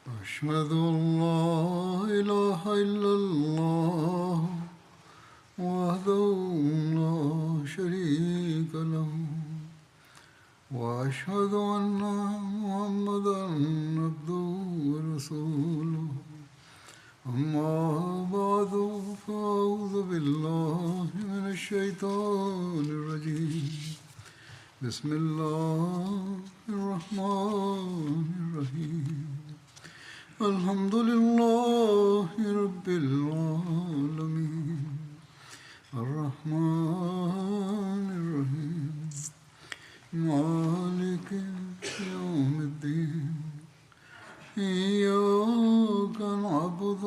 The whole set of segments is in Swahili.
أشهد أن لا إله إلا الله وحده لا شريك له وأشهد أن محمدا عبده ورسوله أما بعد فأعوذ بالله من الشيطان الرجيم بسم الله الرحمن الرحيم الحمد لله رب العالمين الرحمن الرحيم مالك يوم الدين إياك نعبد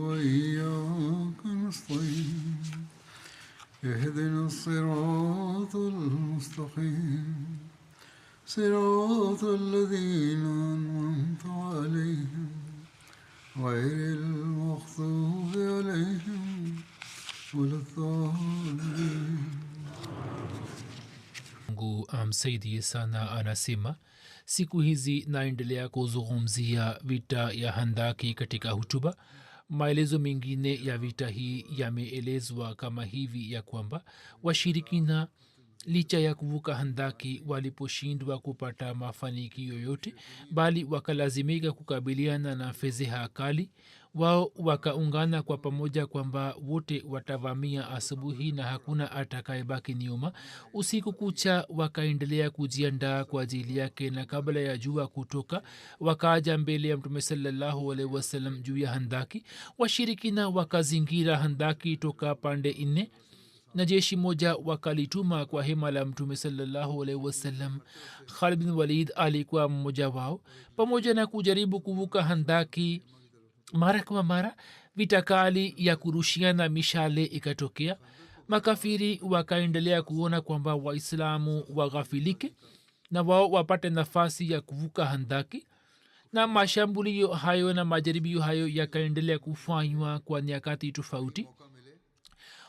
وإياك نستعين اهدنا الصراط المستقيم صراط الذين أنعمت عليهم غير المغضوب عليهم ولا الضالين. Mungu amsaidie sana. Anasema siku hizi naendelea kuzungumzia vita ya Handaki katika hutuba. Maelezo mengine ya vita hii yameelezwa kama hivi ya kwamba washirikina licha ya kuvuka Handaki waliposhindwa kupata mafanikio yoyote, bali wakalazimika kukabiliana na fedheha kali. Wao wakaungana kwa pamoja kwamba wote watavamia asubuhi na hakuna atakayebaki nyuma. Usiku kucha wakaendelea kujiandaa kwa ajili yake, na kabla ya jua kutoka wakaja mbele ya Mtume sallallahu alaihi wasallam juu ya Handaki. Washirikina wakazingira Handaki toka pande nne, na jeshi moja wakalituma kwa hema la Mtume sallallahu alaihi wasallam. Khalid bin Walid alikuwa mmoja wao. Pamoja na kujaribu kuvuka Handaki mara kwa mara, vita kali ya kurushiana mishale ikatokea. Makafiri wakaendelea kuona kwamba Waislamu waghafilike na wao wapate nafasi ya kuvuka Handaki, na mashambulio hayo na majaribio hayo yakaendelea kufanywa kwa nyakati tofauti.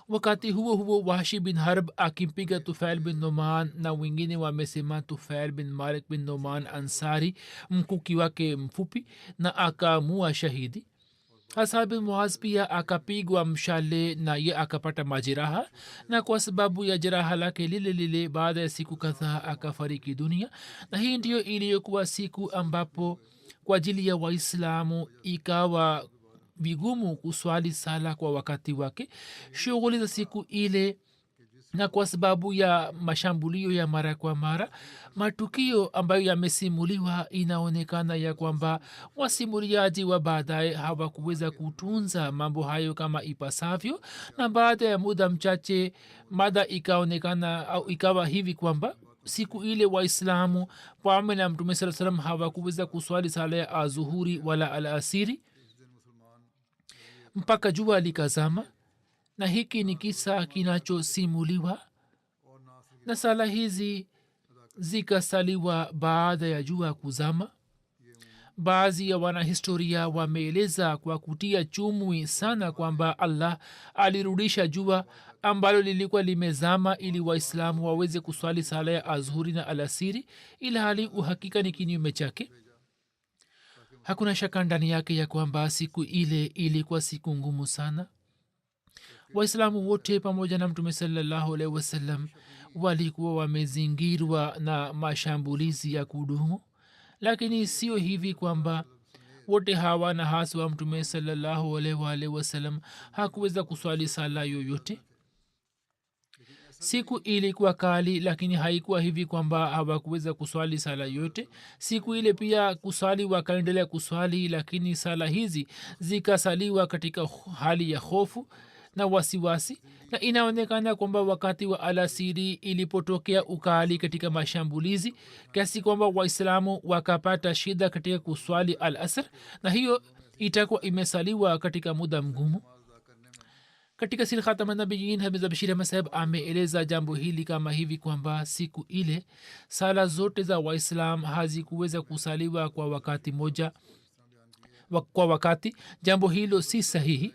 Wakati huo huo Wahshi bin Harb akimpiga Tufail bin Numan, na wengine wamesema Tufail bin Malik bin Numan Ansari, mkuki wake mfupi, na akaamua shahidi. Hasan bin Muaz pia akapigwa mshale na ye akapata majeraha, na kwa sababu ya jeraha lake lile lile baada ya siku kadhaa akafariki dunia. Na hii ndiyo iliyokuwa siku ambapo kwa ajili ya Waislamu ikawa vigumu kuswali sala kwa wakati wake. Shughuli za siku ile, na kwa sababu ya mashambulio ya mara kwa mara, matukio ambayo yamesimuliwa, inaonekana ya kwamba wasimuliaji wa baadaye hawakuweza kutunza mambo hayo kama ipasavyo, na baada ya muda mchache mada ikaonekana au ikawa hivi kwamba siku ile Waislamu pamoja na Mtume sallallahu alaihi wasallam hawakuweza kuswali sala ya azuhuri wala alasiri mpaka jua likazama. Na hiki ni kisa kinachosimuliwa, na sala hizi zikasaliwa baada ya jua kuzama. Baadhi ya wanahistoria wameeleza kwa kutia chumwi sana kwamba Allah alirudisha jua ambalo lilikuwa limezama ili Waislamu waweze kuswali sala ya azhuri na alasiri, ila hali uhakika ni kinyume chake. Hakuna shaka ndani yake ya kwamba siku ile ilikuwa siku ngumu sana. Waislamu wote pamoja na Mtume sallallahu alaihi wasallam walikuwa wamezingirwa na mashambulizi ya kudumu, lakini sio hivi kwamba wote hawa na haswa Mtume sallallahu alaihi wasallam hakuweza kuswali sala yoyote. Siku ilikuwa kali, lakini haikuwa hivi kwamba hawakuweza kuswali sala yote. Siku ile pia kuswali wakaendelea kuswali, lakini sala hizi zikasaliwa katika hali ya hofu na wasiwasi. Na inaonekana kwamba wakati wa alasiri ilipotokea ukali katika mashambulizi kiasi kwamba Waislamu wakapata shida katika kuswali al-asr, na hiyo itakuwa imesaliwa katika muda mgumu. Katika Sir Khatam Nabiyin Hamza Bashir Ahmad Saheb ameeleza jambo hili kama hivi kwamba siku ile sala zote za Waislam hazikuweza kusaliwa kwa wakati moja kwa wakati. Jambo hilo si sahihi.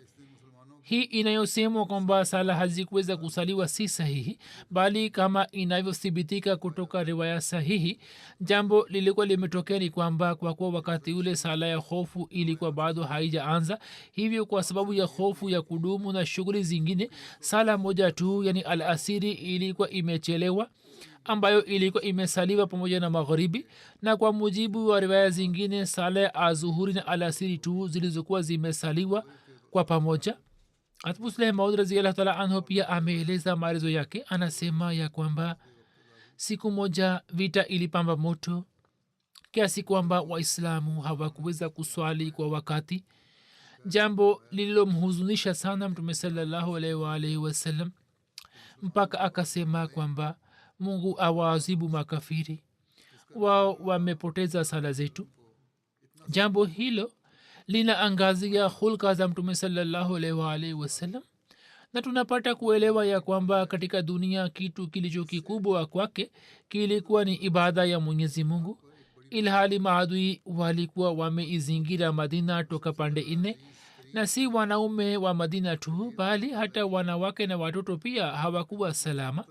hii inayosemwa kwamba sala hazikuweza kusaliwa si sahihi, bali kama inavyothibitika kutoka riwaya sahihi, jambo lilikuwa limetokea ni kwamba kwa kuwa wakati ule sala ya hofu ilikuwa bado haijaanza, hivyo kwa sababu ya hofu ya kudumu na shughuli zingine, sala moja tu yani al asiri ilikuwa imechelewa, ambayo ilikuwa imesaliwa pamoja na magharibi, na kwa mujibu wa riwaya zingine sala ya azuhuri na alasiri tu zilizokuwa zimesaliwa kwa pamoja. Hatmusleh maud raziallahu taala anhu pia ameeleza maelezo yake. Anasema ya kwamba siku moja vita ilipamba moto kiasi kwamba waislamu hawakuweza kuswali kwa wakati, jambo lililomhuzunisha sana mtume salallahu alaihi waalihi wasallam, mpaka akasema kwamba mungu awaadhibu makafiri, wao wamepoteza sala zetu. jambo hilo linaangazia hulka za mtume salallahu alaihi waalihi wasallam, na tunapata kuelewa ya kwamba katika dunia kitu kilicho kikubwa kwake kilikuwa ni ibada ya mwenyezi mungu, ilhali maadui walikuwa wameizingira madina toka pande nne, na si wanaume wa madina tu bali hata wanawake na watoto pia hawakuwa salama.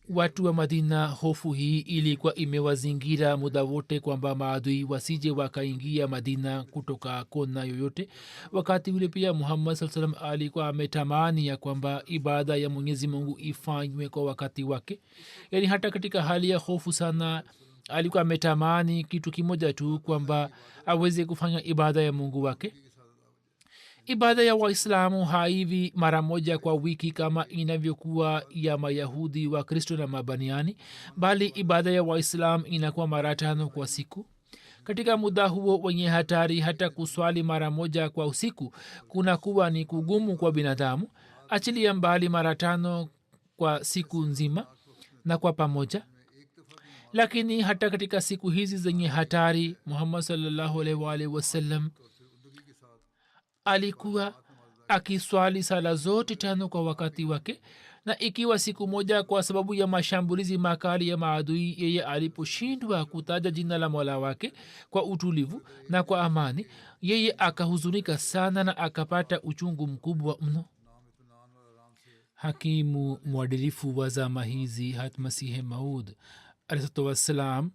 Watu wa madina hofu hii ilikuwa imewazingira muda wote kwamba maadui wasije wakaingia madina kutoka kona yoyote. Wakati ule pia muhammad saa salam alikuwa ametamani ya kwamba ibada ya mwenyezi mungu ifanywe kwa wakati wake, yaani hata katika hali ya hofu sana alikuwa ametamani kitu kimoja tu, kwamba aweze kufanya ibada ya mungu wake. ibada ya waislamu haivi mara moja kwa wiki kama inavyokuwa ya mayahudi wa kristo na mabaniani, bali ibada ya waislamu inakuwa mara 5 kwa siku. katika muda huo wenye hatari, hata kuswali mara moja kwa usiku kunakuwa ni kugumu kwa binadamu, achilia mbali mara 5 kwa siku nzima na kwa pamoja. lakini hata katika siku hizi zenye hatari muhammad sallallahu alaihi wa alihi wasallam alikuwa akiswali sala zote 5 kwa wakati wake, na ikiwa siku moja kwa sababu ya mashambulizi makali ya maadui yeye aliposhindwa kutaja jina la mola wake kwa utulivu na kwa amani, yeye akahuzunika sana na akapata uchungu mkubwa mno. hakimu mwadilifu wa zama hizi hatmasihe maud alaihi wassalam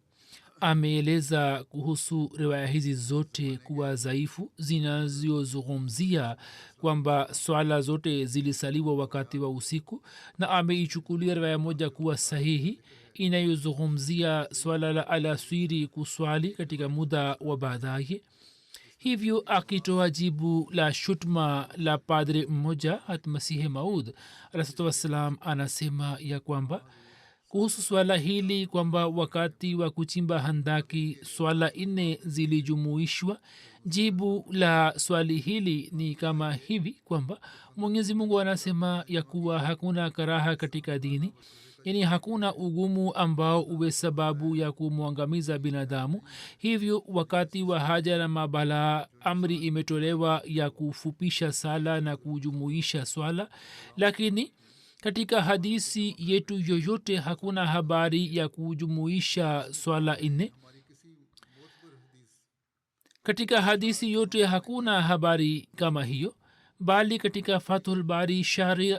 ameeleza kuhusu riwaya hizi zote kuwa dhaifu, zinazozungumzia kwamba swala zote zilisaliwa wakati wa usiku, na ameichukulia riwaya moja kuwa sahihi inayozungumzia swala la alasiri kuswali katika muda wa baadaye. hivyo akitoa jibu la shutma la padre mmoja hatmasihe maud alaihi wassalam anasema ya kwamba kuhusu swala hili kwamba wakati wa kuchimba handaki swala 4 zilijumuishwa, jibu la swali hili ni kama hivi kwamba mwenyezi mungu anasema ya kuwa hakuna karaha katika dini, yaani hakuna ugumu ambao uwe sababu ya kumwangamiza binadamu. hivyo wakati wa haja na mabalaa amri imetolewa ya kufupisha sala na kujumuisha swala, lakini katika hadisi yetu yoyote hakuna habari ya kujumuisha swala 4. katika hadisi yote hakuna habari kama hiyo, bali katika fathul bari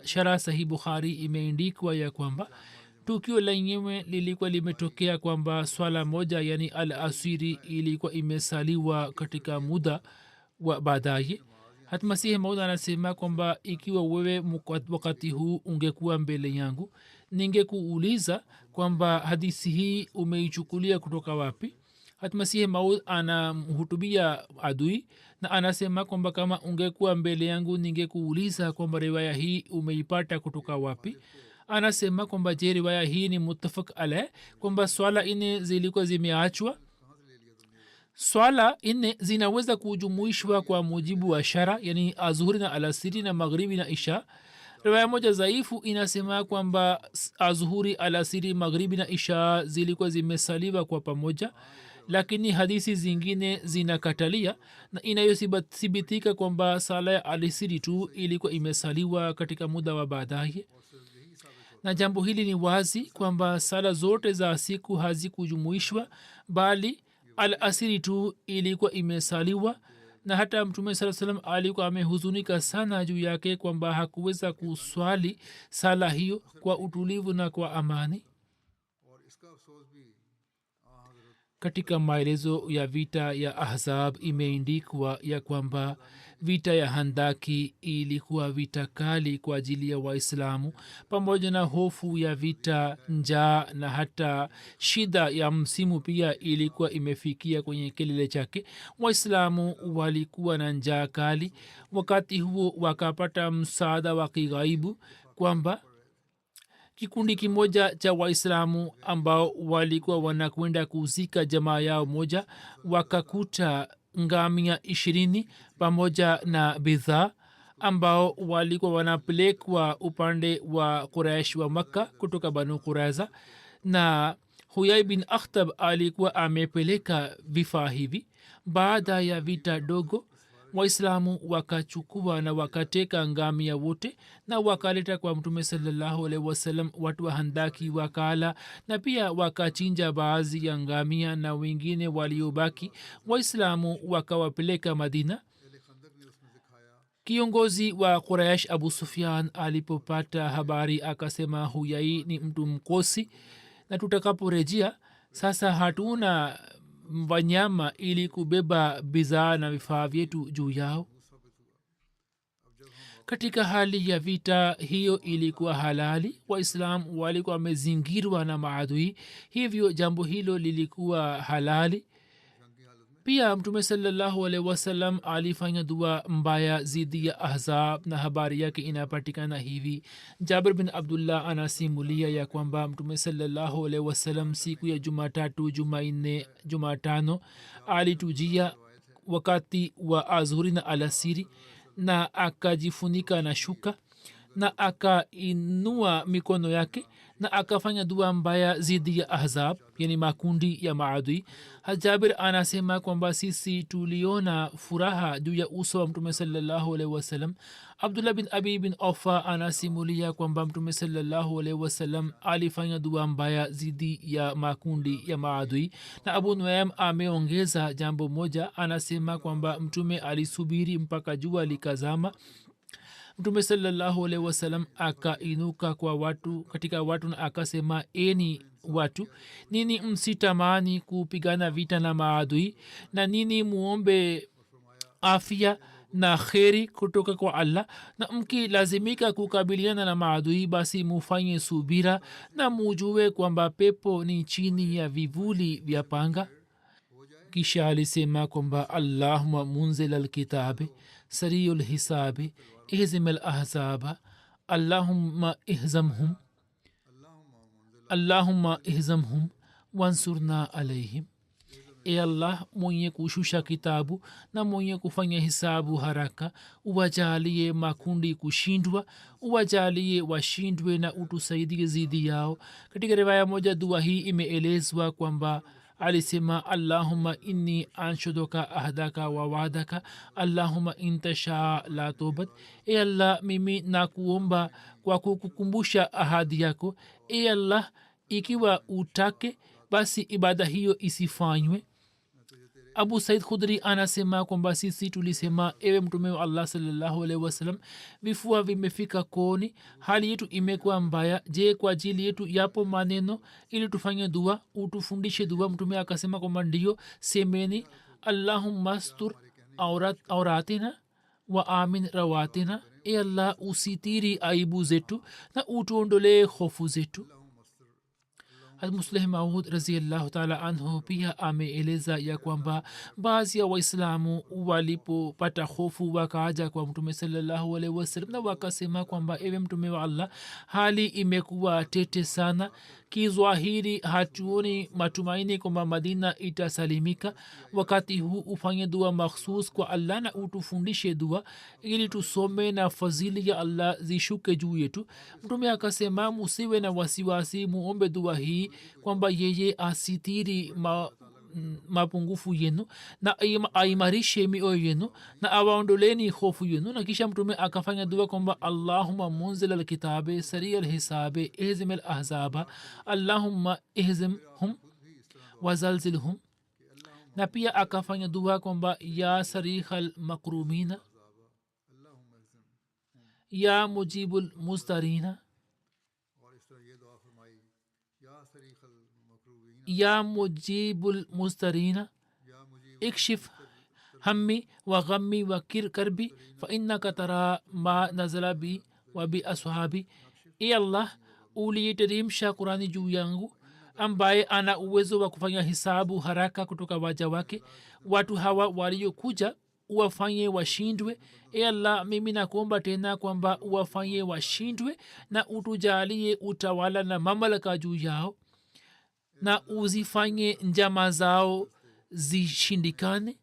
shara sahih bukhari imeandikwa ya kwamba tukio lenyewe lilikuwa limetokea kwamba swala moja yani al asiri ilikuwa imesaliwa katika muda wa baadaye. hatmasihi maud anasema kwamba ikiwa wewe wakati huu ungekuwa mbele yangu, ningekuuliza kwamba hadisi hii umeichukulia kutoka wapi. hatmasihi maud anamhutubia adui na anasema kwamba kama ungekuwa mbele yangu ningekuuliza kwamba riwaya hii umeipata kutoka wapi. anasema kwamba je, riwaya hii ni muttafaq alaih, kwamba swala 4 zilikuwa zimeachwa. swala 4 zinaweza kujumuishwa kwa mujibu wa shara, yani azuhuri na alasiri na maghribi na isha. riwaya moja dhaifu inasema kwamba azuhuri, alasiri, maghribi na isha zilikuwa zimesaliwa kwa pamoja, lakini hadisi zingine zinakatalia na inayothibitika kwamba sala ya alasiri tu ilikuwa imesaliwa katika muda wa baadaye. na jambo hili ni wazi kwamba sala zote za siku hazikujumuishwa, bali al asiri tu ilikuwa imesaliwa, na hata mtume saa salam alikuwa amehuzunika sana juu yake kwamba hakuweza kuswali sala hiyo kwa utulivu na kwa amani. Katika maelezo ya vita ya ahzab imeindikwa ya kwamba vita ya handaki ilikuwa vita kali kwa ajili ya waislamu. Pamoja na hofu ya vita, njaa na hata shida ya msimu pia ilikuwa imefikia kwenye kilele chake. Waislamu walikuwa na njaa kali. Wakati huo wakapata msaada wa kighaibu kwamba kikundi kimoja cha waislamu ambao walikuwa wanakwenda kuzika jamaa yao moja wakakuta ngamia 20 pamoja na bidhaa ambao walikuwa wanapelekwa upande wa Quraish wa Makka kutoka Banu Quraiza, na Huyai bin Akhtab alikuwa amepeleka vifaa hivi. Baada ya vita dogo, waislamu wakachukua na wakateka ngamia wote na wakaleta kwa mtume sallallahu alaihi wasallam. Watu wa handaki wakala na pia wakachinja baadhi ya ngamia na wengine waliobaki waislamu wakawapeleka Madina. Kiongozi wa Quraish Abu Sufyan alipopata habari akasema, Huyai ni mtu mkosi na tutakaporejea sasa hatuna wanyama ili kubeba bidhaa na vifaa vyetu juu yao. Katika hali ya vita hiyo ilikuwa halali. Waislamu walikuwa wamezingirwa na maadui, hivyo jambo hilo lilikuwa halali. Pia mtume sallallahu alaihi wasallam alifanya dua mbaya zidi ya ahzab na habari yake inapatikana hivi. Jabir bin Abdullah anasimulia ya kwamba mtume sallallahu alaihi wasallam siku ya Jumatatu, Jumanne, Jumatano alitujia wakati wa azhuri na alasiri na akajifunika na shuka na akainua mikono yake na akafanya dua mbaya zidi ya ahzab, yani makundi ya maadui. Jabir anasema kwamba sisi tuliona furaha juu ya uso wa mtume sallallahu alaihi wasallam. Abdullah bin Abi bin Aufa anasimulia kwamba mtume sallallahu alaihi wasallam alifanya dua mbaya zidi ya makundi ya maadui. Na Abu Nuaym ameongeza jambo moja, anasema kwamba mtume alisubiri mpaka jua likazama. Mtume sallallahu alaihi wasallam akainuka kwa watu katika watu na akasema, eni watu, nini msitamani kupigana vita na maadui, na nini muombe afya na kheri kutoka kwa Allah, na mkilazimika kukabiliana na maadui basi mufanye subira na mujue kwamba pepo ni chini ya vivuli vya panga. Kisha alisema kwamba Allahumma munzil alkitabi sariyul hisabi ihzim alahzaba Allahumma ihzamhum wansurna alaihim. E Allah, mwenye kushusha kitabu na mwenye kufanya hisabu haraka, uwajalie makundi kushindwa, uwajalie washindwe na utusaidie zidi yao. Katika riwaya moja dua hii imeelezwa kwamba alisema, Allahumma inni anshuduka ahdaka wa wa'daka Allahumma intasha la tobat. E Allah, mimi nakuomba kwa kukukumbusha ahadi yako. E Allah, ikiwa utake basi ibada hiyo isifanywe. Abu Said Khudri anasema kwamba sisi tulisema, ewe mtume wa Allah sallallahu alaihi wasallam, vifua vimefika kooni, hali yetu imekuwa mbaya. Je, kwa ajili yetu yapo maneno ili tufanye dua? Utufundishe dua. Mtume akasema kwamba ndiyo, semeni, Allahumma astur auratina wa amin rawatina. E Allah, usitiri aibu zetu na utuondolee hofu zetu. Musleh Maud raziyallahu taala anhu pia ameeleza ya kwamba baadhi ya waislamu walipopata hofu wakaaja kwa mtume sallallahu alaihi wasallam na wakasema kwamba, ewe mtume wa Allah, hali imekuwa tete sana, kizwahiri hatuoni matumaini kwamba Madina itasalimika. Wakati huu ufanye dua makhsus kwa Allah na utufundishe dua ili tusome na fadhili ya Allah zishuke juu yetu. Mtume akasema, musiwe na wasiwasi, muombe dua hii kwamba yeye asitiri mapungufu yenu na aimarishe mioyo yenu na awaondoleni hofu yenu. Na kisha mtume akafanya dua kwamba, Allahumma munzil alkitabe sari alhisabe ihzim alahzaba Allahumma ihzimhum wazalzilhum. na pia akafanya dua kwamba ya sarihal makrumina ya mujibul mustarina ya mujibul mustarina ikshif hammi wa ghammi wa karbi fa innaka tara ma nazala bi wa bi ashabi. E allah, uliiteremsha kurani juu yangu ambaye ana uwezo wa kufanya hisabu haraka kutoka waja wake. Watu hawa waliokuja uwafanye washindwe. E allah, mimi nakuomba tena kwamba uwafanye washindwe na utujalie utawala na mamlaka juu yao na uzifanye njama zao zishindikane.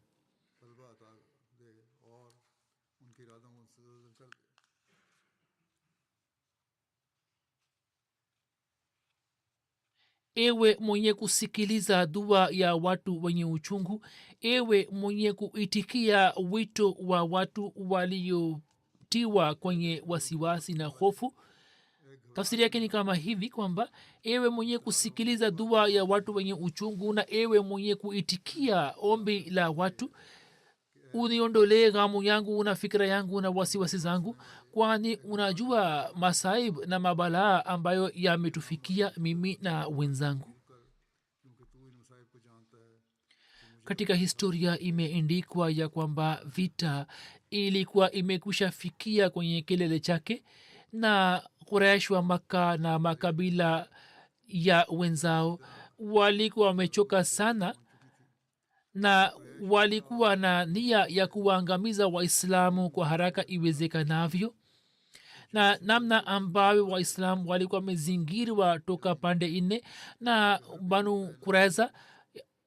Ewe mwenye kusikiliza dua ya watu wenye uchungu, ewe mwenye kuitikia wito wa watu waliotiwa kwenye wasiwasi na hofu. Tafsiri yake ni kama hivi kwamba ewe mwenye kusikiliza dua ya watu wenye uchungu na ewe mwenye kuitikia ombi la watu, uniondolee ghamu yangu na fikira yangu na wasiwasi zangu, kwani unajua masaib na mabalaa ambayo yametufikia mimi na wenzangu. Katika historia imeendikwa ya kwamba vita ilikuwa imekwisha fikia kwenye kilele chake na Quraish wa Makka na makabila ya wenzao walikuwa wamechoka sana na walikuwa na nia ya kuwaangamiza waislamu kwa haraka iwezekanavyo. Na namna ambayo waislamu walikuwa wamezingirwa toka pande nne na Banu Quraiza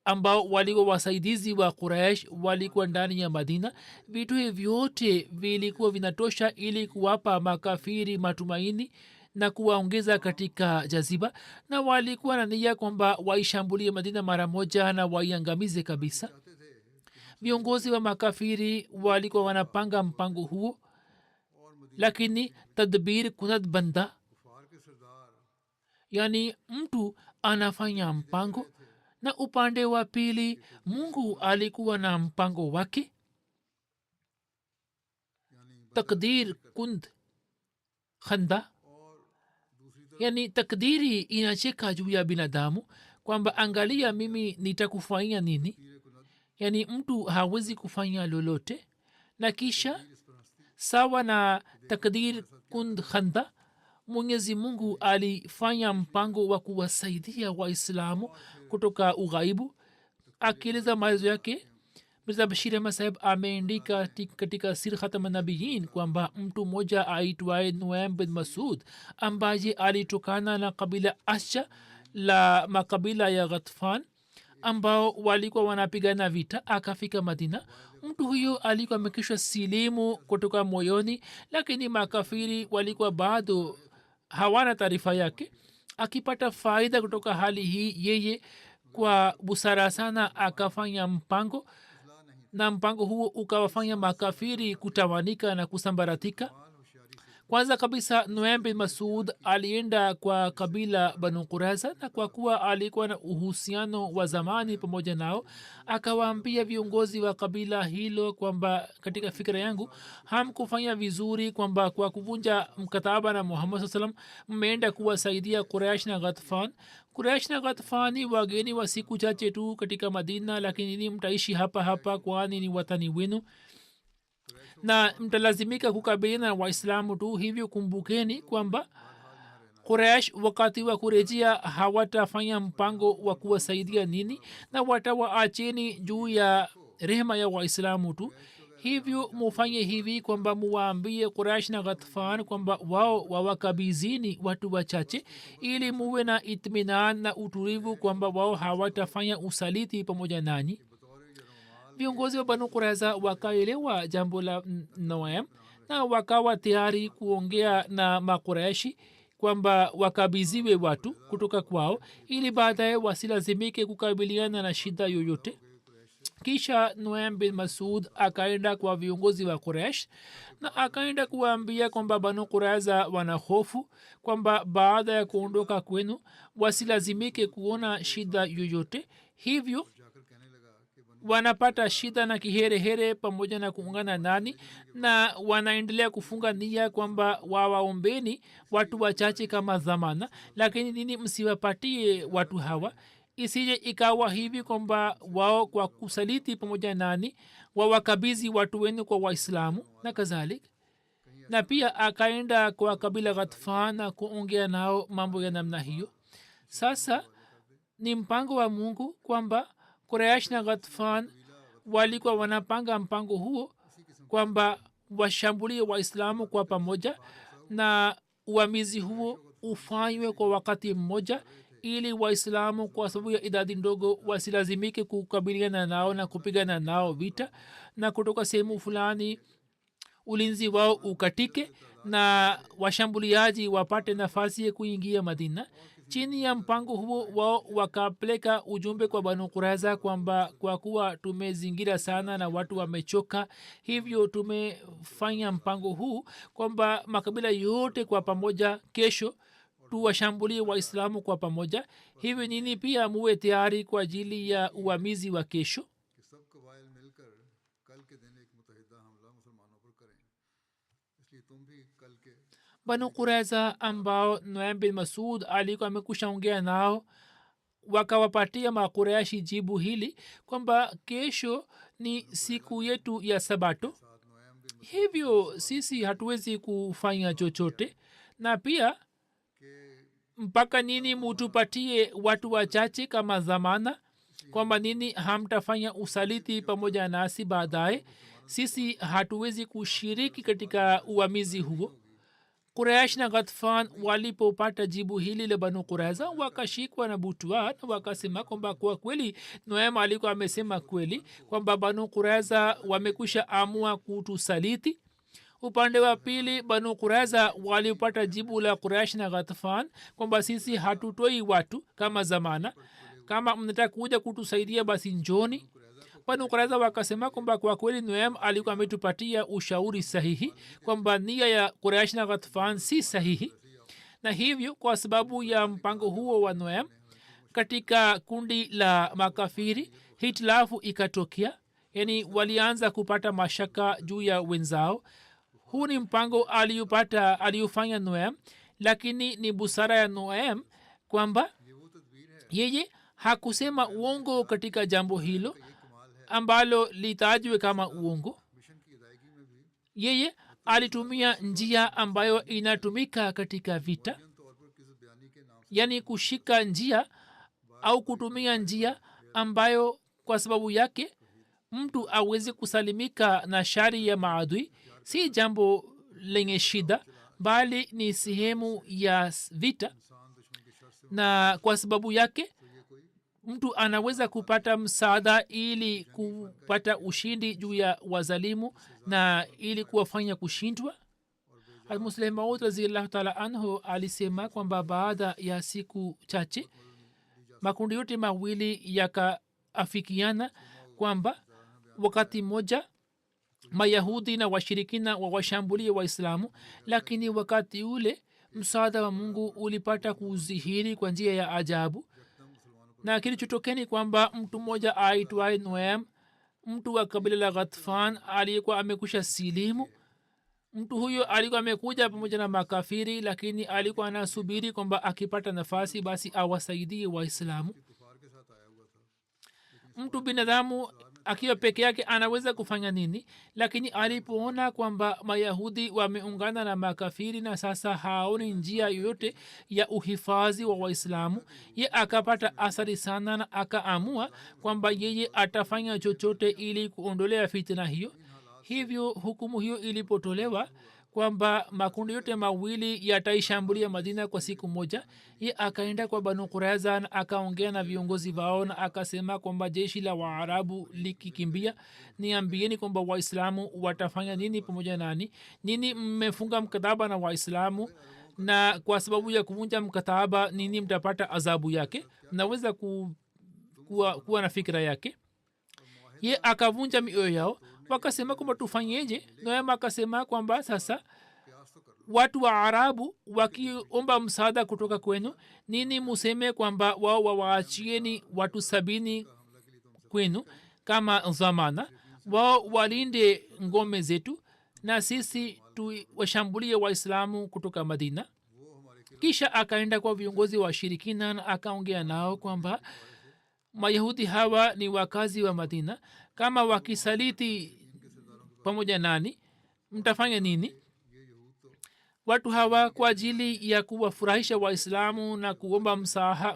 ambao walikuwa wasaidizi wa Quraish walikuwa ndani ya Madina. Vitu hivi vyote vilikuwa vinatosha ili kuwapa makafiri matumaini na kuwaongeza katika jaziba, na walikuwa na nia kwamba waishambulie Madina mara moja na waiangamize kabisa. Viongozi wa makafiri walikuwa wanapanga mpango huo, lakini tadbir kunad banda, yani mtu anafanya mpango na upande wa pili Mungu alikuwa na mpango wake. Takdir kund khanda, yani takdiri inacheka juu ya binadamu kwamba angalia mimi nitakufanya nini. Yani mtu hawezi kufanya lolote, na kisha sawa na takdir kund khanda Mwenyezi Mungu alifanya mpango wa kuwasaidia waislamu kutoka ughaibu. Akieleza maelezo yake, Mirza Bashir Ahmad Saheb ameandika katika Sir Khatam Nabiyin kwamba mtu mmoja aitwaye Nuaym bin Masud ambaye alitokana na kabila Asha la makabila ya Ghatfan ambao walikuwa wanapigana vita akafika Madina. Mtu huyo alikuwa amekisha silimu kutoka moyoni, lakini makafiri walikuwa bado hawana taarifa yake. Akipata faida kutoka hali hii, yeye kwa busara sana akafanya mpango, na mpango huo ukawafanya makafiri kutawanika na kusambaratika. Kwanza kabisa Nuaym bin Masud alienda kwa kabila Banu Quraiza, na kwa kuwa alikuwa na uhusiano wa zamani pamoja nao, akawaambia viongozi wa kabila hilo kwamba katika fikira yangu hamkufanya vizuri kwamba kwa kuvunja mkataba na Muhammad SAW salam mmeenda kuwasaidia Quraish na Ghatfan. Quraish na Ghatfan ni wageni wa siku chache tu katika Madina, lakini ni mtaishi hapa hapa kwani ni watani wenu na mtalazimika kukabiliana na waislamu tu. Hivyo kumbukeni kwamba Quraish wakati wa kurejea hawatafanya mpango wa kuwasaidia nini, na watawaacheni juu ya rehema ya waislamu tu. Hivyo mufanye hivi kwamba muwaambie Quraish na Ghatfan kwamba wao wawakabizini watu wachache ili muwe na itminan na utulivu kwamba wao hawatafanya usaliti pamoja nanyi. Viongozi wa Banu Quraiza wakaelewa jambo la Nuaym na wakawa tayari kuongea na Makuraishi kwamba wakabiziwe watu kutoka kwao ili baadaye wasilazimike kukabiliana na shida yoyote. Kisha Nuaym bin Masud akaenda kwa viongozi wa Quraish na akaenda kuwaambia kwamba Banu Quraiza wana hofu kwamba baada ya kuondoka kwenu wasilazimike kuona shida yoyote. Hivyo wanapata shida na kiherehere pamoja na kuungana nani na wanaendelea kufunga nia kwamba wawaombeni watu wachache kama zamana lakini nini msiwapatie watu hawa isije ikawa hivi kwamba wao kwa kusaliti pamoja nani wawakabizi watu wenu kwa waislamu na kadhalika na pia akaenda kwa kabila ghatfan na kuongea nao mambo ya namna hiyo sasa ni mpango wa mungu kwamba Quraysh na Ghatfan walikuwa wanapanga mpango huo kwamba washambulie waislamu kwa pamoja na uamizi huo ufanywe kwa wakati mmoja ili waislamu kwa sababu ya idadi ndogo wasilazimike kukabiliana nao na kupigana nao vita na kutoka sehemu fulani ulinzi wao ukatike na washambuliaji wapate nafasi ya kuingia madina chini ya mpango huo wao wakapeleka ujumbe kwa banu kuraiza kwamba kwa kuwa tumezingira sana na watu wamechoka hivyo tumefanya mpango huu kwamba makabila yote kwa pamoja kesho tuwashambulie waislamu kwa pamoja hivyo nini pia muwe tayari kwa ajili ya uamizi wa kesho banu kuraiza ambao nuaim bin masud alikuwa amekushaongea nao wakawapatia makureshi jibu hili kwamba kesho ni siku yetu ya sabato hivyo sisi hatuwezi kufanya chochote na pia mpaka nini mutupatie watu wachache kama zamana kwamba nini hamtafanya usaliti pamoja nasi baadaye sisi hatuwezi kushiriki katika uamizi huo Quraysh na Ghatfan walipopata jibu hili la Banu Qurayza wakashikwa na butwa na wakasema kwamba kwa kweli Nuaim alikuwa amesema kweli kwamba Banu Qurayza wamekwisha amua kutusaliti upande wa pili Banu Qurayza walipata jibu la Quraysh na Ghatfan kwamba sisi hatutoi watu kama zamana kama mnataka kuja kutusaidia basi njoni Banu Qurayza wakasema kwamba kwa kweli Nuaim alikuwa ametupatia ushauri sahihi kwamba nia ya Quraysh na Ghatfan si sahihi na hivyo kwa sababu ya mpango huo wa Nuaim katika kundi la makafiri hitilafu ikatokea yani walianza kupata mashaka juu ya wenzao huu ni mpango aliyofanya Nuaim lakini ni busara ya Nuaim kwamba yeye hakusema uongo katika jambo hilo ambalo litajwe kama uongo yeye alitumia njia ambayo inatumika katika vita yani kushika njia au kutumia njia ambayo kwa sababu yake mtu aweze kusalimika na shari ya maadui si jambo lenye shida bali ni sehemu ya vita na kwa sababu yake mtu anaweza kupata msaada ili kupata ushindi juu ya wazalimu na ili kuwafanya kushindwa almusleh maud raziallahu taala anhu alisema kwamba baada ya siku chache makundi yote mawili yakaafikiana kwamba wakati mmoja mayahudi na washirikina wawashambulie waislamu lakini wakati ule msaada wa mungu ulipata kuzihiri kwa njia ya ajabu na kilichotokeni kwamba mtu mmoja aitwaye Nuaim mtu wa kabila la Ghatfan aliyekuwa amekusha silimu mtu huyo alikuwa amekuja pamoja na makafiri lakini alikuwa anasubiri kwamba akipata nafasi basi awasaidie waislamu mtu binadamu akiwa peke yake anaweza kufanya nini lakini alipoona kwamba mayahudi wameungana na makafiri na sasa haoni njia yoyote ya uhifadhi wa waislamu ye akapata athari sana na akaamua kwamba yeye atafanya chochote ili kuondolea fitna hiyo hivyo hukumu hiyo ilipotolewa kwamba makundi yote mawili yataishambulia madina kwa siku moja ye akaenda kwa Banu Qurayza na akaongea na viongozi wao na akasema kwamba jeshi la waarabu likikimbia niambieni kwamba waislamu watafanya nini pamoja nani nini mmefunga mkataba na waislamu na kwa sababu ya kuvunja mkataba nini mtapata adhabu yake mnaweza kuwa na fikira yake ye akavunja mioyo yao wakasema kwamba tufanyeje Noema akasema kwamba sasa watu wa arabu wakiomba msaada kutoka kwenu nini museme kwamba wao wawaachieni watu 70 kwenu kama zamana wao walinde ngome zetu na sisi tuwashambulie waislamu kutoka madina. kisha akaenda kwa viongozi wa shirikina na akaongea nao kwamba mayahudi hawa ni wakazi wa madina, kama wakisaliti pamoja nani mtafanya nini? watu hawa kwa ajili ya kuwafurahisha waislamu na kuomba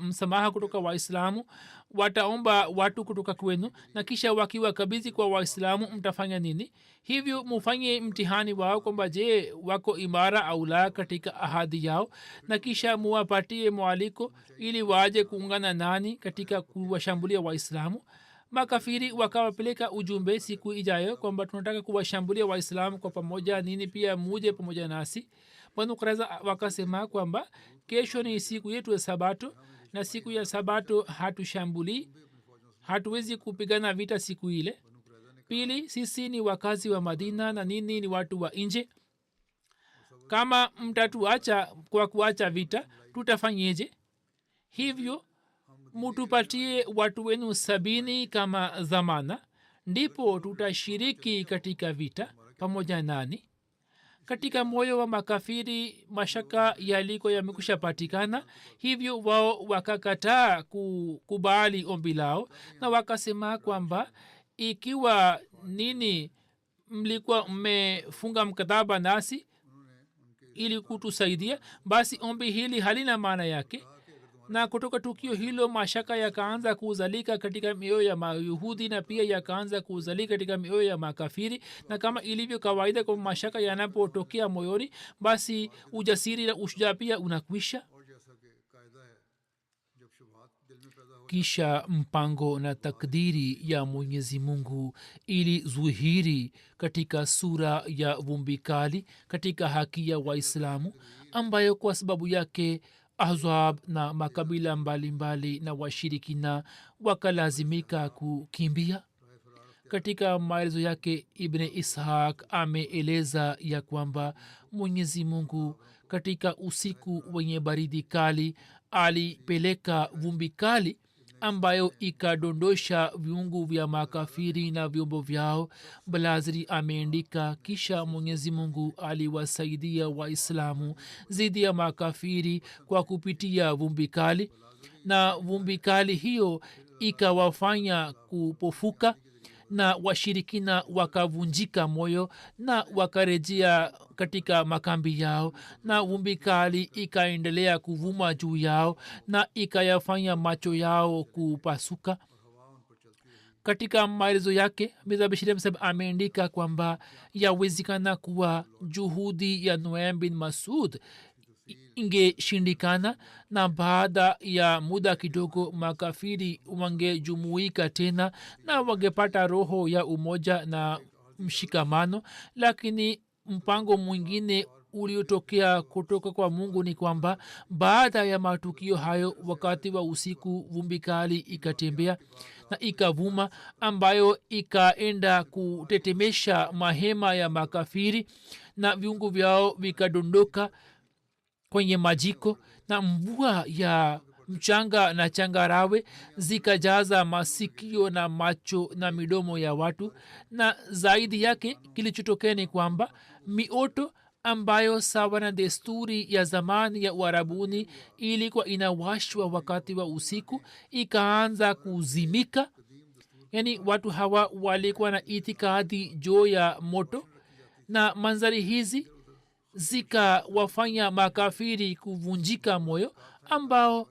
msamaha kutoka waislamu wataomba watu kutoka kwenu, na kisha wakiwakabidhi kwa waislamu mtafanya nini? hivyo mufanye mtihani wao kwamba je wako imara au la katika ahadi yao, na kisha muwapatie mwaliko ili waje kuungana nani katika kuwashambulia waislamu. makafiri wakawapeleka ujumbe siku ijayo kwamba tunataka kuwashambulia waislamu kwa pamoja, nini pia muje pamoja nasi. banu kuraiza wakasema kwamba kesho ni siku yetu ya sabato, na siku ya sabato hatushambulii, hatuwezi kupigana vita siku ile. pili, sisi ni wakazi wa madina na nini ni watu wa nje. kama mtatuacha kwa kuacha vita tutafanyeje? hivyo mutupatie watu wenu 70 kama dhamana, ndipo tutashiriki katika vita pamoja nani. katika moyo wa makafiri mashaka yaliko yamekusha patikana, hivyo wao wakakataa kukubali ombi lao na wakasema kwamba ikiwa nini mlikuwa mmefunga mkataba nasi ili kutusaidia, basi ombi hili halina maana yake. na kutoka tukio hilo mashaka yakaanza kuzalika katika mioyo ya mayahudi na pia yakaanza kuzalika katika mioyo ya makafiri. na kama ilivyo kawaida kwa mashaka yanapotokea moyoni, basi ujasiri na ushujaa pia unakwisha. kisha mpango na takdiri ya mwenyezi mungu ili zuhiri katika sura ya vumbikali katika haki ya waislamu, ambayo kwa sababu yake ahzab na makabila mbalimbali na washirikina wakalazimika kukimbia. katika maelezo yake ibn ishaq ameeleza ya kwamba mwenyezi mungu katika usiku wenye baridi kali alipeleka vumbi kali ambayo ikadondosha viungu vya makafiri na vyombo vyao. balaziri ameandika, kisha mwenyezi mungu aliwasaidia waislamu zidi ya makafiri kwa kupitia vumbi kali, na vumbi kali hiyo ikawafanya kupofuka na washirikina wakavunjika moyo na wakarejea katika makambi yao, na vumbi kali ikaendelea kuvuma juu yao na ikayafanya macho yao kupasuka. katika maelezo yake mirza bashir saheb ameandika kwamba yawezekana kuwa juhudi ya Nuaym bin Masud ingeshindikana, na baada ya muda kidogo makafiri wangejumuika tena na wangepata roho ya umoja na mshikamano. lakini mpango mwingine uliotokea kutoka kwa mungu ni kwamba baada ya matukio hayo, wakati wa usiku vumbi kali ikatembea na ikavuma, ambayo ikaenda kutetemesha mahema ya makafiri na viungu vyao vikadondoka kwenye majiko, na mvua ya mchanga na changarawe zikajaza masikio na macho na midomo ya watu. na zaidi yake kilichotokea ni kwamba mioto ambayo sawa na desturi ya zamani ya uarabuni ilikuwa inawashwa wakati wa usiku ikaanza kuzimika. yaani watu hawa walikuwa na itikadi juu ya moto, na manzari hizi zikawafanya makafiri kuvunjika moyo, ambao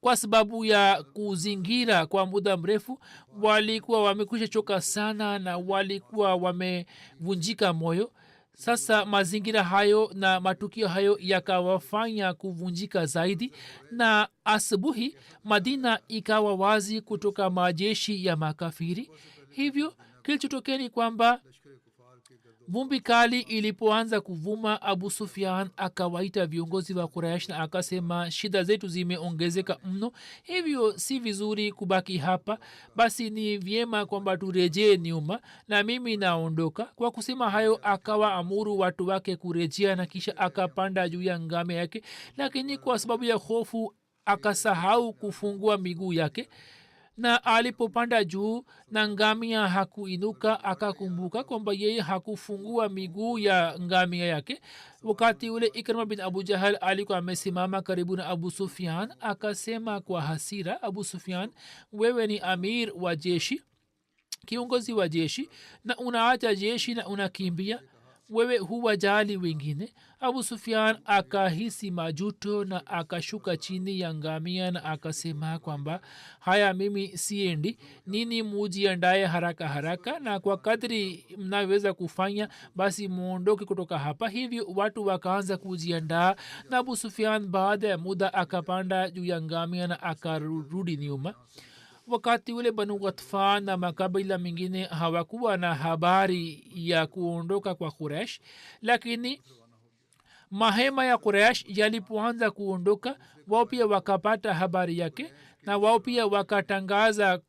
kwa sababu ya kuzingira kwa muda mrefu walikuwa wamekwisha choka sana na walikuwa wamevunjika moyo. sasa mazingira hayo na matukio hayo yakawafanya kuvunjika zaidi, na asubuhi madina ikawa wazi kutoka majeshi ya makafiri. hivyo kilichotokea ni kwamba vumbi kali ilipoanza kuvuma, abu sufian akawaita viongozi wa Quraish na akasema, shida zetu zimeongezeka mno, hivyo si vizuri kubaki hapa, basi ni vyema kwamba turejee nyuma na mimi naondoka. kwa kusema hayo akawa amuru watu wake kurejea, na kisha akapanda juu ya ngame yake, lakini kwa sababu ya hofu akasahau kufungua miguu yake, na alipopanda juu na ngamia hakuinuka akakumbuka kwamba yeye hakufungua miguu ya ngamia yake. wakati ule ikrima bin abu jahal alikuwa amesimama karibu na abu sufyan. akasema kwa hasira, abu sufyan, wewe ni amir wa jeshi, kiongozi wa jeshi, na unaacha jeshi na unakimbia, wewe huwajali wengine. abu sufyan akahisi majuto na akashuka chini ya ngamia na akasema kwamba haya, mimi siendi, nini mujiandaye haraka haraka, na kwa kadri mnaweza kufanya basi muondoke kutoka hapa. hivyo watu wakaanza kujiandaa, na abu sufyan baada ya muda akapanda juu ya ngamia na akarudi nyuma. wakati ule banu ghatfan na makabila mengine hawakuwa na habari ya kuondoka kwa Quraysh, lakini mahema ya Quraysh yalipoanza kuondoka, wao pia wakapata habari yake na wao pia wakatangaza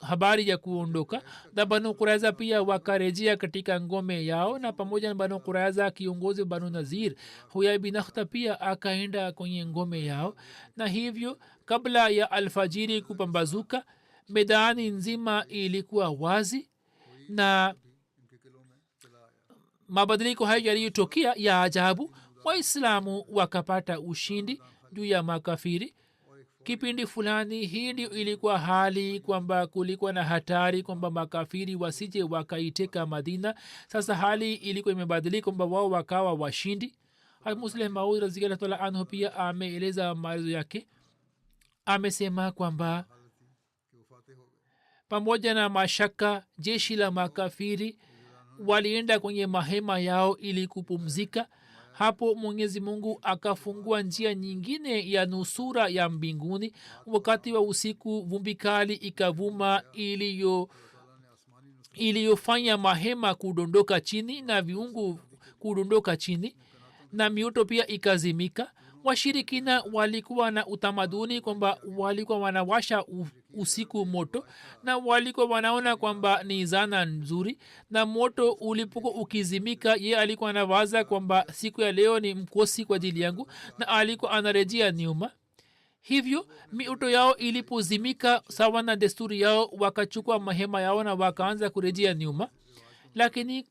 habari ya kuondoka, na banu Qurayza pia wakarejea katika ngome yao, na pamoja na banu Qurayza kiongozi banu Nazir Huyai bin Akhtab pia akaenda kwenye ngome yao. na hivyo kabla ya alfajiri kupambazuka, medani nzima ilikuwa wazi, na mabadiliko hayo yaliyotokea ya ajabu, waislamu wakapata ushindi juu ya makafiri. kipindi fulani hii ndio ilikuwa hali kwamba kulikuwa na hatari kwamba makafiri wasije wakaiteka Madina. sasa hali ilikuwa imebadilika kwamba wao wakawa washindi. Musleh Maud radhiyallahu ta'ala anhu pia ameeleza maelezo yake, amesema kwamba pamoja na mashaka jeshi la makafiri walienda kwenye mahema yao ili kupumzika. hapo mwenyezi mungu akafungua njia nyingine ya nusura ya mbinguni. wakati wa usiku vumbi kali ikavuma iliyofanya mahema kudondoka chini na viungu kudondoka chini, na mioto pia ikazimika. washirikina walikuwa na utamaduni kwamba walikuwa wanawasha usiku moto, na walikuwa wanaona kwamba ni zana nzuri, na moto ulipokuwa ukizimika, ye alikuwa anawaza kwamba siku ya leo ni mkosi kwa ajili yangu, na alikuwa anarejea nyuma. hivyo mioto yao ilipozimika sawa na desturi yao, wakachukua mahema yao na wakaanza kurejea nyuma. lakini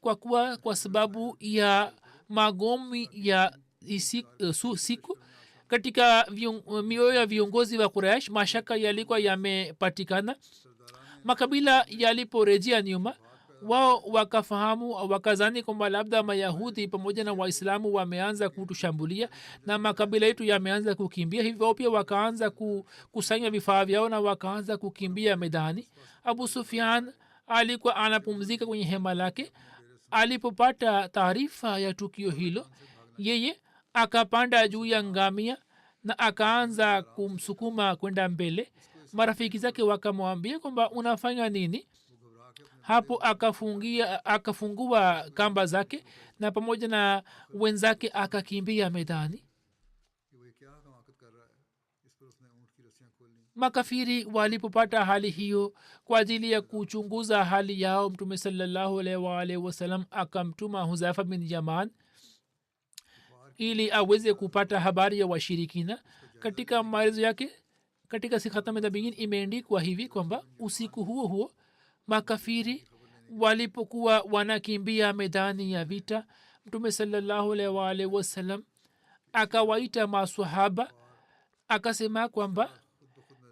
kwa sababu ya magomi ya siku katika mioyo ya viongozi wa Quraysh, mashaka yalikuwa yamepatikana. makabila yaliporejea nyuma, wao wakafahamu, wakazani kwamba labda mayahudi pamoja na waislamu wameanza kutushambulia na makabila yetu yameanza kukimbia. hivyo pia wakaanza kukusanya vifaa vyao na wakaanza kukimbia medani. abu sufyan alikuwa anapumzika kwenye hema lake. alipopata taarifa ya tukio hilo, yeye akapanda juu ya ngamia na akaanza kumsukuma kwenda mbele. marafiki zake wakamwambia kwamba unafanya nini? hapo akafungua kamba zake na pamoja na wenzake akakimbia medani. makafiri walipopata hali hiyo, kwa ajili ya kuchunguza hali yao, mtume sallallahu alaihi wasallam akamtuma Huzaifa bin Yaman ili aweze kupata habari ya washirikina. katika maelezo yake katika Khatam an-Nabiyyin imeandikwa hivi kwamba usiku huo huo makafiri walipokuwa wanakimbia medani ya vita, mtume sallallahu alaihi wasallam akawaita maswahaba akasema kwamba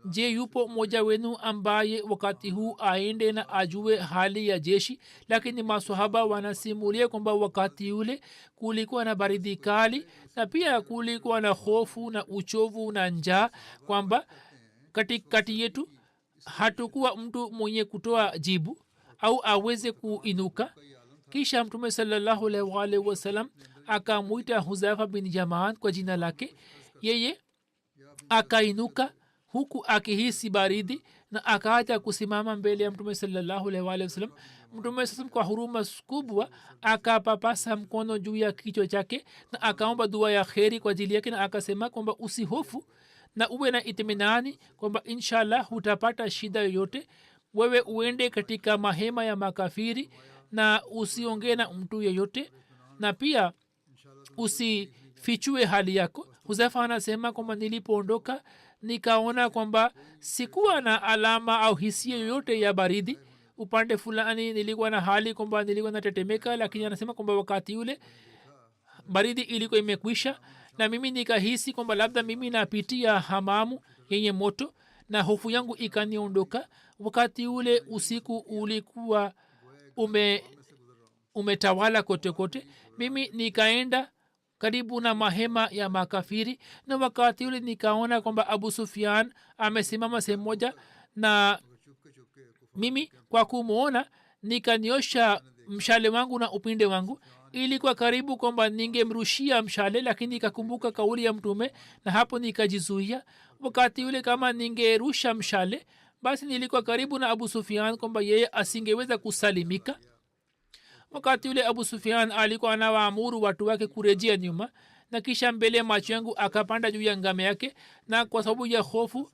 je, yupo mmoja wenu ambaye wakati huu aende na ajue hali ya jeshi? lakini maswahaba wanasimulia kwamba wakati ule kulikuwa na baridi kali na pia kulikuwa na hofu na uchovu na njaa, kwamba katikati yetu hatukuwa mtu mwenye kutoa jibu au aweze kuinuka. kisha mtume sallallahu alaihi wasallam akamwita Huzaifa bin Yaman kwa jina lake. yeye akainuka huku akihisi baridi na akaacha kusimama mbele ya mtume sallallahu alaihi wasallam. mtume sasa kwa huruma kubwa akapapasa mkono juu ya kichwa chake na akaomba dua ya kheri kwa ajili yake, na akasema kwamba usihofu na uwe na itminani kwamba inshallah hutapata shida yoyote. wewe uende katika mahema ya makafiri na usiongee na mtu yeyote, na pia usifichue hali yako. Huzaifa anasema kwamba nilipoondoka nikaona kwamba sikuwa na alama au hisia yoyote ya baridi. Upande fulani nilikuwa na hali kwamba nilikuwa natetemeka, lakini anasema kwamba wakati ule baridi ilikuwa imekwisha, na mimi nikahisi kwamba labda mimi napitia hamamu yenye moto, na hofu yangu ikaniondoka. Wakati ule usiku ulikuwa umetawala kote kote. Mimi nikaenda karibu na mahema ya makafiri, na wakati ule nikaona kwamba Abu Sufyan amesimama sehemu moja, na mimi kwa kumwona nikanyosha mshale wangu na upinde wangu. ilikuwa karibu kwamba ningemrushia mshale, lakini nikakumbuka kauli ya mtume, na hapo nikajizuia. Wakati ule kama ningerusha mshale, basi nilikuwa karibu na Abu Sufyan kwamba yeye asingeweza kusalimika. Wakati ule Abu Sufyan alikuwa anawaamuru watu wake kurejea nyuma, na kisha mbele ya macho yangu akapanda juu ya ngame yake, na kwa sababu ya hofu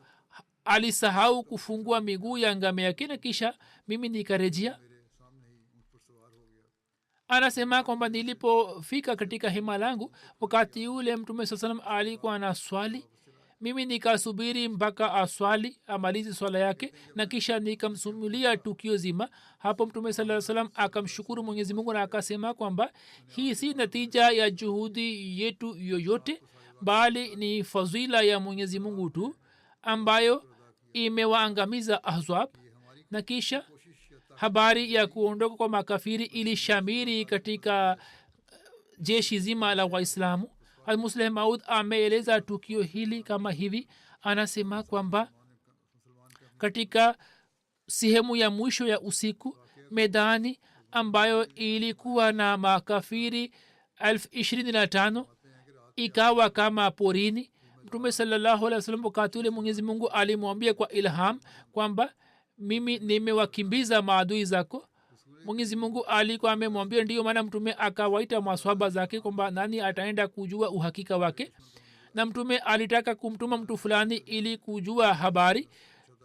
alisahau kufungua miguu ya ngame yake, na kisha mimi nikarejea. Anasema kwamba nilipofika katika hema langu, wakati ule mtume saa salam alikuwa anaswali. Mimi nikasubiri mpaka aswali, amalizi swala yake, na kisha nikamsumulia tukio zima. Hapo mtume saa salam akamshukuru mwenyezi mungu na akasema kwamba hii si natija ya juhudi yetu yoyote, bali ni fadhila ya mwenyezi mungu tu ambayo imewaangamiza ahzab. Na kisha habari ya kuondoka kwa makafiri ilishamiri katika jeshi zima la waislamu. Almusleh Maud ameeleza tukio hili kama hivi. Anasema kwamba katika sehemu ya mwisho ya usiku, medani ambayo ilikuwa na makafiri 25,000 ikawa kama porini. Mtume sallallahu alaihi wasallam wakati ule mwenyezi mungu alimwambia kwa ilham kwamba mimi nimewakimbiza maadui zako. mwenyezi mungu alikuwa amemwambia. Ndiyo maana mtume akawaita maswahaba zake kwamba nani ataenda kujua uhakika wake, na mtume alitaka kumtuma mtu fulani ili kujua habari.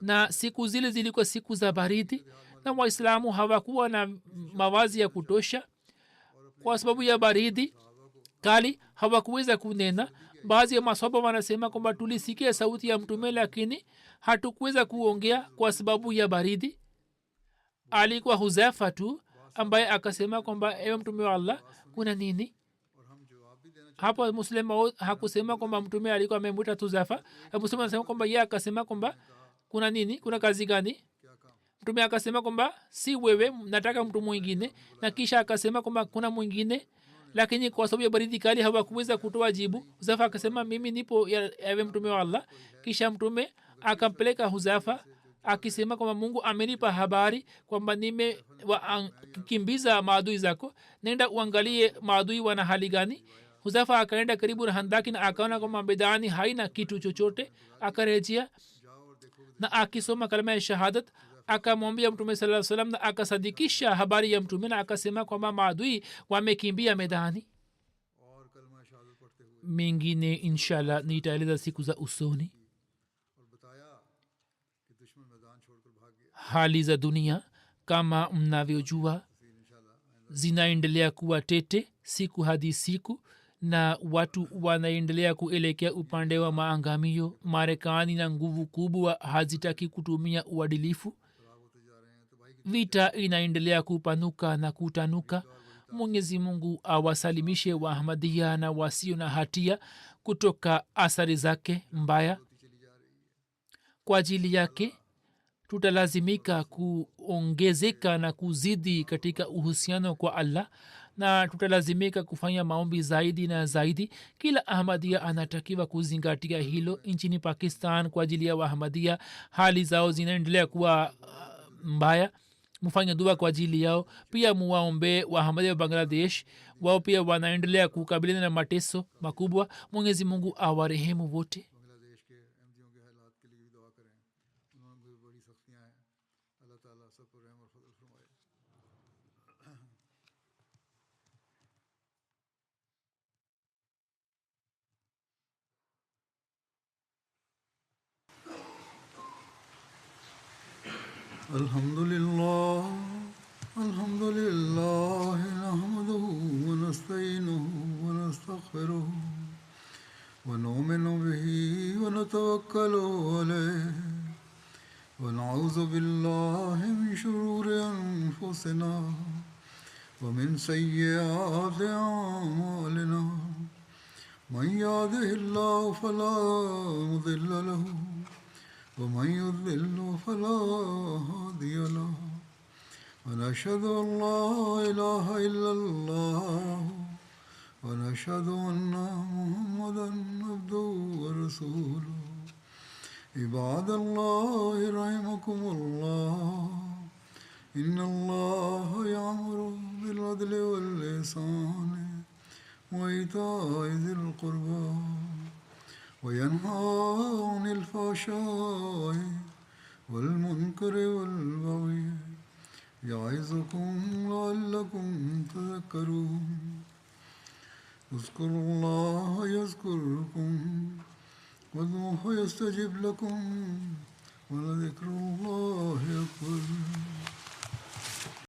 Na siku zile zilikuwa siku za baridi, na waislamu hawakuwa na mawazi ya kutosha. Kwa sababu ya baridi kali hawakuweza kunena. Baadhi ya maswahaba wanasema kwamba tulisikia sauti ya mtume, lakini hatukuweza kuongea kwa sababu ya baridi. Alikuwa Huzaifa tu ambaye akasema kwamba ewe mtume wa Allah, kuna nini? Hapo Muslim Maud hakusema kwamba mtume alikuwa amemwita Huzaifa. Muslim anasema kwamba yeye akasema kwamba kuna nini, kuna kazi gani? Mtume akasema kwamba si wewe, nataka mtu mwingine. Na kisha akasema kwamba kuna mwingine, lakini kwa sababu ya baridi kali hawakuweza kutoa jibu. Huzaifa akasema mimi nipo ewe mtume wa Allah. Kisha mtume akampeleka Huzaifa akisema kwamba Mungu amenipa habari kwamba nimewakimbiza maadui zako, nenda uangalie maadui wana hali gani. Huzaifa akaenda karibu na handaki na akaona kwamba medani haina kitu chochote. Akarejea na akisoma kalima ya shahadat akamwambia mtume sallallahu alaihi wasallam, na akasadikisha habari ya mtume na akasema kwamba maadui wamekimbia medani. Mengine inshallah nitaeleza siku za usoni. Hali za dunia kama mnavyojua zinaendelea kuwa tete siku hadi siku, na watu wanaendelea kuelekea upande wa maangamio. Marekani na nguvu kubwa hazitaki kutumia uadilifu. Vita inaendelea kupanuka na kutanuka. Mwenyezi mungu awasalimishe Waahmadia na wasio na hatia kutoka athari zake mbaya. Kwa ajili yake tutalazimika kuongezeka na kuzidi katika uhusiano kwa Allah, na tutalazimika kufanya maombi zaidi na zaidi. Kila Ahmadia anatakiwa kuzingatia hilo. nchini Pakistan kwa ajili ya Waahmadia hali zao zinaendelea kuwa mbaya. mufanya dua kwa ajili yao. Pia muwaombe Waahmadia wa Bangladesh, wao pia wanaendelea kukabiliana na mateso makubwa. Mwenyezi mungu awarehemu wote. الحمد لله نحمده ونستعينه ونستغفره ونؤمن به ونتوكل ونتوكل عليه ونعوذ بالله من شرور أنفسنا ومن سيئات أعمالنا من يهده الله فلا مضل له ومن يضلل فلا هادي له ونشهد أن لا إله إلا الله ونشهد أن محمدا عبده ورسوله عباد الله رحمكم الله إن الله يأمر بالعدل والإحسان وإيتاء ذي القربى وينهى عن الفحشاء والمنكر والبغي يعظكم لعلكم تذكرون اذكروا الله يذكركم وادعوه يستجب لكم ولذكر الله أكبر